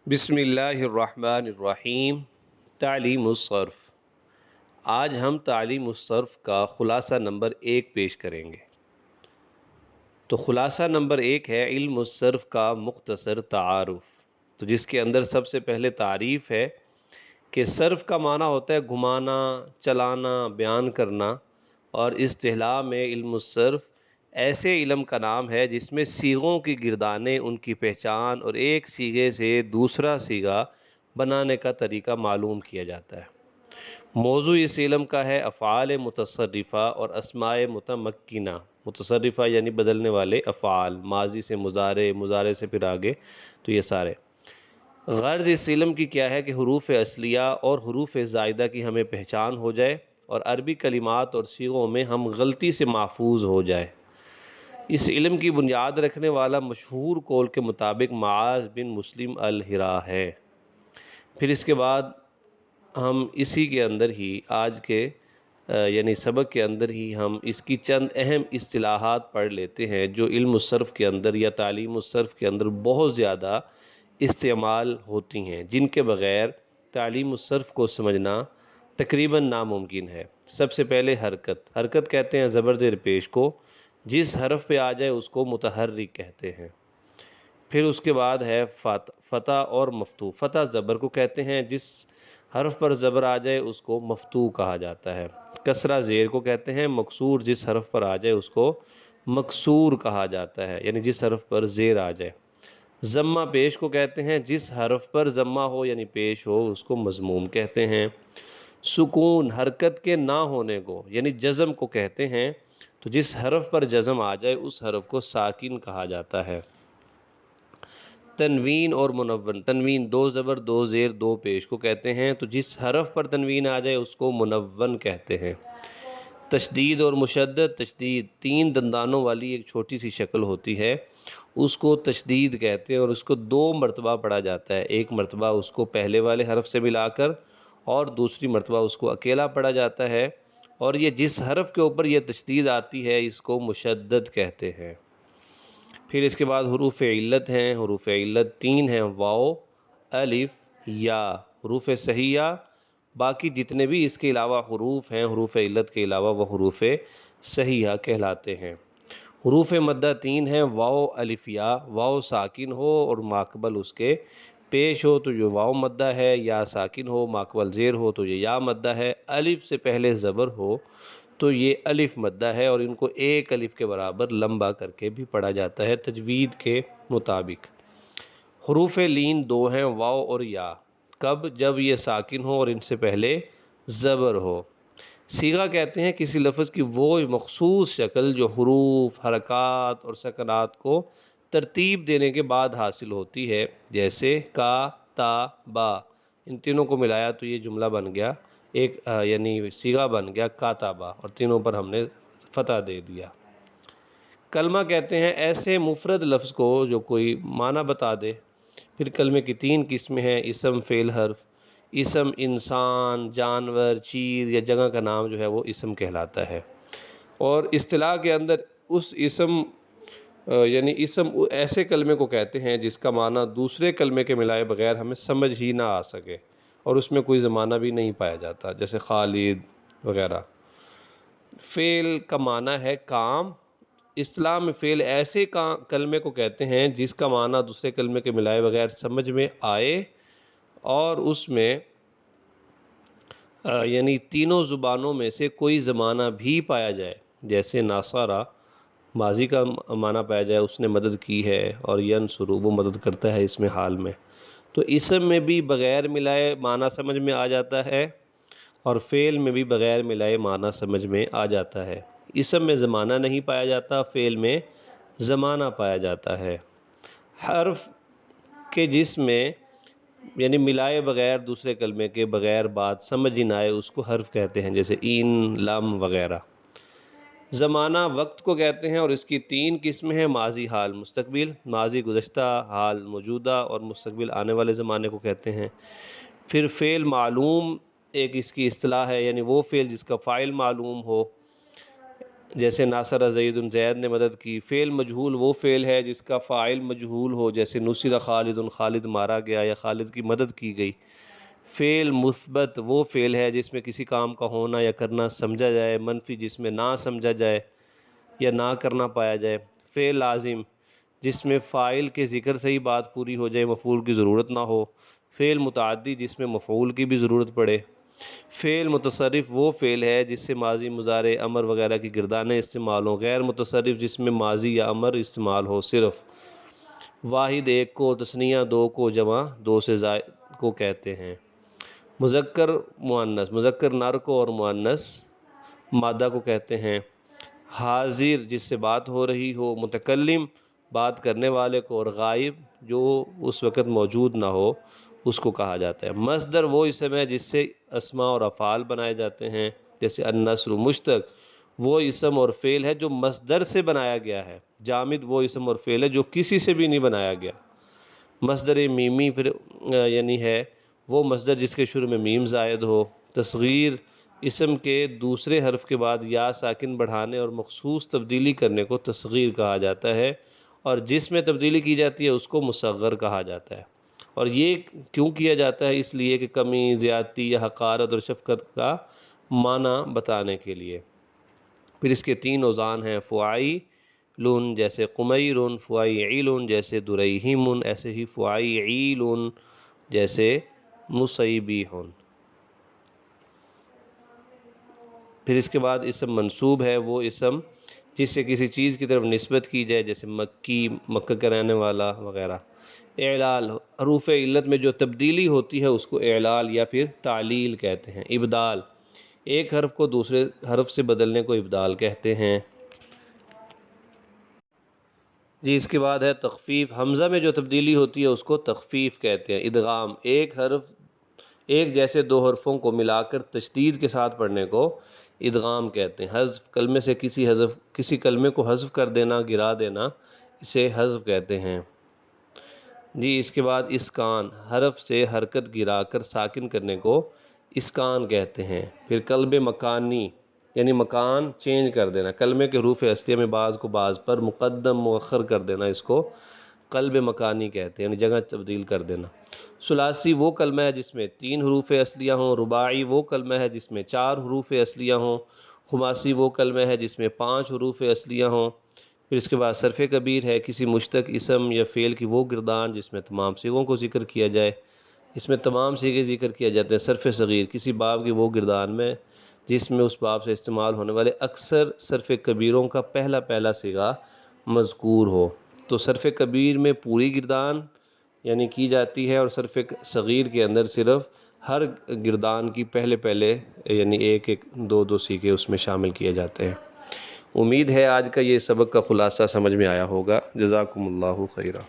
بسم اللہ الرحمن الرحیم۔ تعلیم الصرف۔ آج ہم تعلیم الصرف کا خلاصہ نمبر 1 پیش کریں گے۔ تو خلاصہ نمبر 1 ہے علم الصرف کا مختصر تعارف، تو جس کے اندر سب سے پہلے تعریف ہے کہ صرف کا معنی ہوتا ہے گھمانا، چلانا، بیان کرنا، اور اصطلاح میں علم الصرف ایسے علم کا نام ہے جس میں صیغوں کی گردانیں، ان کی پہچان اور ایک صیغے سے دوسرا صیغہ بنانے کا طریقہ معلوم کیا جاتا ہے۔ موضوع اس علم کا ہے افعال متصرفہ اور اسماء متمکنہ۔ متصرفہ یعنی بدلنے والے افعال، ماضی سے مضارع، مضارع سے پھر آگے، تو یہ سارے۔ غرض اس علم کی کیا ہے کہ حروف اصلیہ اور حروف زائدہ کی ہمیں پہچان ہو جائے اور عربی کلمات اور صیغوں میں ہم غلطی سے محفوظ ہو جائے۔ اس علم کی بنیاد رکھنے والا مشہور قول کے مطابق معاذ بن مسلم الحرا ہے۔ پھر اس کے بعد ہم اسی کے اندر ہی آج کے یعنی سبق کے اندر ہی ہم اس کی چند اہم اصطلاحات پڑھ لیتے ہیں جو علم الصرف کے اندر یا تعلیم الصرف کے اندر بہت زیادہ استعمال ہوتی ہیں، جن کے بغیر تعلیم الصرف کو سمجھنا تقریباً ناممکن ہے۔ سب سے پہلے حرکت۔ حرکت کہتے ہیں زبر زیر پیش کو، جس حرف پہ آ جائے اس کو متحرک کہتے ہیں۔ پھر اس کے بعد ہے فتح اور مفتوح۔ فتح زبر کو کہتے ہیں، جس حرف پر زبر آ جائے اس کو مفتوح کہا جاتا ہے۔ کسرہ زیر کو کہتے ہیں، مکسور جس حرف پر آ جائے اس کو مکسور کہا جاتا ہے، یعنی جس حرف پر زیر آ جائے۔ ضمہ پیش کو کہتے ہیں، جس حرف پر ضمہ ہو یعنی پیش ہو اس کو مضموم کہتے ہیں۔ سکون حرکت کے نہ ہونے کو یعنی جزم کو کہتے ہیں، تو جس حرف پر جزم آ جائے اس حرف کو ساکن کہا جاتا ہے۔ تنوین اور منون۔ تنوین دو زبر دو زیر دو پیش کو کہتے ہیں، تو جس حرف پر تنوین آ جائے اس کو منون کہتے ہیں۔ تشدید اور مشدد۔ تشدید تین دندانوں والی ایک چھوٹی سی شکل ہوتی ہے، اس کو تشدید کہتے ہیں، اور اس کو 2 مرتبہ پڑھا جاتا ہے۔ ایک مرتبہ اس کو پہلے والے حرف سے ملا کر اور دوسری مرتبہ اس کو اکیلا پڑھا جاتا ہے، اور یہ جس حرف کے اوپر یہ تشدید آتی ہے اس کو مشدد کہتے ہیں۔ پھر اس کے بعد حروف علت ہیں۔ حروف علت 3 ہیں، واو، الف، یا۔ حروف صحیحہ باقی جتنے بھی اس کے علاوہ حروف ہیں حروف علت کے علاوہ وہ حروف صحیحہ کہلاتے ہیں۔ حروف مدہ 3 ہیں، واو، الف، یا۔ واو ساکن ہو اور ماقبل اس کے پیش ہو تو یہ واو مدہ ہے، یا ساکن ہو ماقبل زیر ہو تو یہ یا مدہ ہے، الف سے پہلے زبر ہو تو یہ الف مدہ ہے، اور ان کو ایک الف کے برابر لمبا کر کے بھی پڑھا جاتا ہے تجوید کے مطابق۔ حروف لین 2 ہیں، واو اور یا۔ کب؟ جب یہ ساکن ہو اور ان سے پہلے زبر ہو۔ صیغہ کہتے ہیں کسی لفظ کی وہ مخصوص شکل جو حروف، حرکات اور سکنات کو ترتیب دینے کے بعد حاصل ہوتی ہے، جیسے کا، تا، با۔ ان تینوں کو ملایا تو یہ جملہ بن گیا، ایک یعنی صیغہ بن گیا کاتبہ، اور تینوں پر ہم نے فتح دے دیا۔ کلمہ کہتے ہیں ایسے مفرد لفظ کو جو کوئی معنی بتا دے۔ پھر کلمے کی 3 قسمیں ہیں، اسم، فعل، حرف۔ اسم انسان، جانور، چیز یا جگہ کا نام جو ہے وہ اسم کہلاتا ہے، اور اصطلاح کے اندر اس اسم یعنی اسم ایسے کلمے کو کہتے ہیں جس کا معنی دوسرے کلمے کے ملائے بغیر ہمیں سمجھ ہی نہ آ سکے، اور اس میں کوئی زمانہ بھی نہیں پایا جاتا، جیسے خالد وغیرہ۔ فعل کا معنی ہے کام۔ اصطلاح میں فعل ایسے کلمے کو کہتے ہیں جس کا معنی دوسرے کلمے کے ملائے بغیر سمجھ میں آئے، اور اس میں یعنی تینوں زبانوں میں سے کوئی زمانہ بھی پایا جائے، جیسے ناصرہ ماضی کا معنی پایا جائے، اس نے مدد کی ہے، اور ینصر وہ مدد کرتا ہے اس میں حال میں، تو اسم میں بھی بغیر ملائے معنی سمجھ میں آ جاتا ہے، اور فعل میں بھی بغیر ملائے معنی سمجھ میں آ جاتا ہے۔ اسم میں زمانہ نہیں پایا جاتا، فعل میں زمانہ پایا جاتا ہے۔ حرف کے جس میں یعنی ملائے بغیر دوسرے کلمے کے بغیر بات سمجھ ہی نہ آئے اس کو حرف کہتے ہیں، جیسے این، لم وغیرہ۔ زمانہ وقت کو کہتے ہیں، اور اس کی 3 قسمیں ہیں، ماضی، حال، مستقبل۔ ماضی گزشتہ، حال موجودہ، اور مستقبل آنے والے زمانے کو کہتے ہیں۔ پھر فعل معلوم ایک اس کی اصطلاح ہے، یعنی وہ فعل جس کا فاعل معلوم ہو، جیسے ناصر زید زید نے مدد کی۔ فعل مجہول وہ فعل ہے جس کا فاعل مجہول ہو، جیسے نصر خالد خالد مارا گیا یا خالد کی مدد کی گئی۔ فعل مثبت وہ فعل ہے جس میں کسی کام کا ہونا یا کرنا سمجھا جائے، منفی جس میں نہ سمجھا جائے یا نہ کرنا پایا جائے۔ فعل لازم جس میں فاعل کے ذکر سے ہی بات پوری ہو جائے، مفعول کی ضرورت نہ ہو۔ فعل متعدی جس میں مفعول کی بھی ضرورت پڑے۔ فعل متصرف وہ فعل ہے جس سے ماضی مضارع امر وغیرہ کی گردانیں استعمال ہوں۔ غیر متصرف جس میں ماضی یا امر استعمال ہو صرف۔ واحد ایک کو، تثنیہ دو کو، جمع دو سے زائد کو کہتے ہیں۔ مذکر مؤنث، مذکر نر کو اور مؤنث مادہ کو کہتے ہیں۔ حاضر جس سے بات ہو رہی ہو، متکلم بات کرنے والے کو، اور غائب جو اس وقت موجود نہ ہو اس کو کہا جاتا ہے۔ مصدر وہ اسم ہے جس سے اسماء اور افعال بنائے جاتے ہیں، جیسے النصر۔ مشتق وہ اسم اور فعل ہے جو مصدر سے بنایا گیا ہے۔ جامد وہ اسم اور فعل ہے جو کسی سے بھی نہیں بنایا گیا۔ مصدر میمی پھر یعنی ہے وہ مصدر جس کے شروع میں میم زائد ہو۔ تصغیر اسم کے دوسرے حرف کے بعد یا ساکن بڑھانے اور مخصوص تبدیلی کرنے کو تصغیر کہا جاتا ہے، اور جس میں تبدیلی کی جاتی ہے اس کو مصغر کہا جاتا ہے۔ اور یہ کیوں کیا جاتا ہے؟ اس لیے کہ کمی، زیادتی یا حقارت اور شفقت کا معنی بتانے کے لیے۔ پھر اس کے تین اوزان ہیں، فعیلٌ جیسے قمیرٌ، فعیعل جیسے دریہم، ایسے ہی فعیعیل جیسے مصیبیح۔ پھر اس کے بعد اسم منصوب ہے وہ اسم جس سے کسی چیز کی طرف نسبت کی جائے، جیسے مکی، مکہ کا رہنے والا وغیرہ۔ اعلال حروف علت میں جو تبدیلی ہوتی ہے اس کو اعلال یا پھر تعلیل کہتے ہیں۔ ابدال ایک حرف کو دوسرے حرف سے بدلنے کو ابدال کہتے ہیں۔ جی اس کے بعد ہے تخفیف، حمزہ میں جو تبدیلی ہوتی ہے اس کو تخفیف کہتے ہیں۔ ادغام ایک جیسے دو حرفوں کو ملا کر تشدید کے ساتھ پڑھنے کو ادغام کہتے ہیں۔ حذف کلمے سے کسی کلمے کو حذف کر دینا، گرا دینا، اسے حذف کہتے ہیں۔ جی اس کے بعد اسکان حرف سے حرکت گرا کر ساکن کرنے کو اسکان کہتے ہیں۔ پھر قلب مکانی یعنی مکان چینج کر دینا، کلمے کے حروف اصلیہ میں بعض کو بعض پر مقدم مؤخر کر دینا، اس کو قلب مکانی کہتے ہیں، یعنی جگہ تبدیل کر دینا۔ ثلاثی وہ کلمہ ہے جس میں 3 حروف اصلیہ ہوں۔ رباعی وہ کلمہ ہے جس میں 4 حروف اصلیہ ہوں۔ خماسی وہ کلمہ ہے جس میں 5 حروف اصلیہ ہوں۔ پھر اس کے بعد صرف کبیر ہے کسی مشتق اسم یا فعل کی وہ گردان جس میں تمام صیغوں کو ذکر کیا جائے، اس میں تمام صیغے ذکر کیا جاتے ہیں۔ صرف صغیر کسی باب کی وہ گردان میں جس میں اس باب سے استعمال ہونے والے اکثر صرف کبیروں کا پہلا صیغہ مذکور ہو۔ تو صرف کبیر میں پوری گردان یعنی کی جاتی ہے، اور صرف صغیر کے اندر صرف ہر گردان کی پہلے یعنی ایک دو صیغے اس میں شامل کیے جاتے ہیں۔ امید ہے آج کا یہ سبق کا خلاصہ سمجھ میں آیا ہوگا۔ جزاکم اللہ خیرہ۔